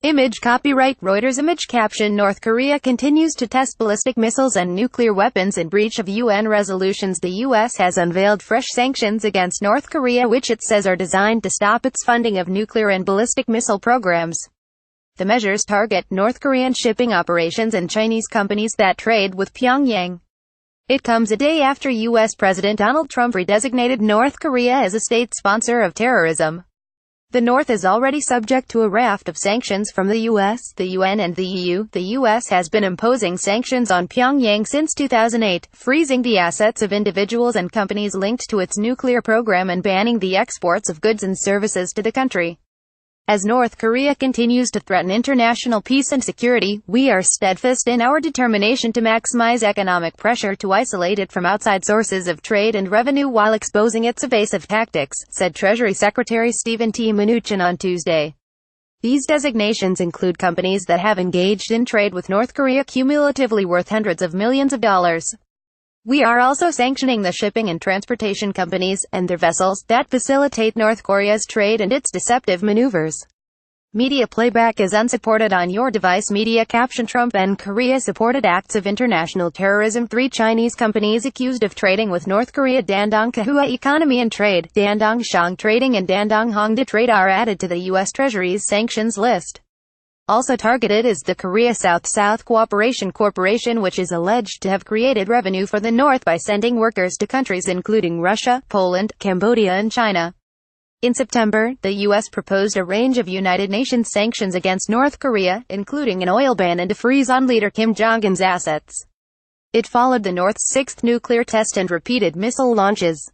Image copyright Reuters image caption North Korea continues to test ballistic missiles and nuclear weapons in breach of UN resolutions. The U.S. has unveiled fresh sanctions against North Korea which it says are designed to stop its funding of nuclear and ballistic missile programs. The measures target North Korean shipping operations and Chinese companies that trade with Pyongyang. It comes a day after U.S. President Donald Trump redesignated North Korea as a state sponsor of terrorism. The North is already subject to a raft of sanctions from the U.S., the UN and the EU. The U.S. has been imposing sanctions on Pyongyang since 2008, freezing the assets of individuals and companies linked to its nuclear program and banning the exports of goods and services to the country. As North Korea continues to threaten international peace and security, we are steadfast in our determination to maximize economic pressure to isolate it from outside sources of trade and revenue while exposing its evasive tactics, said Treasury Secretary Stephen T. Mnuchin on Tuesday. These designations include companies that have engaged in trade with North Korea cumulatively worth hundreds of millions of dollars. We are also sanctioning the shipping and transportation companies, and their vessels, that facilitate North Korea's trade and its deceptive maneuvers. Media playback is unsupported on your device. Media caption Trump and Korea supported acts of international terrorism. 3 Chinese companies accused of trading with North Korea. Dandong Kahua Economy and Trade, Dandong Shang Trading and Dandong Hongda Trade are added to the U.S. Treasury's sanctions list. Also targeted is the Korea South-South Cooperation Corporation, which is alleged to have created revenue for the North by sending workers to countries including Russia, Poland, Cambodia and China. In September, the U.S. proposed a range of United Nations sanctions against North Korea, including an oil ban and a freeze on leader Kim Jong-un's assets. It followed the North's 6th nuclear test and repeated missile launches.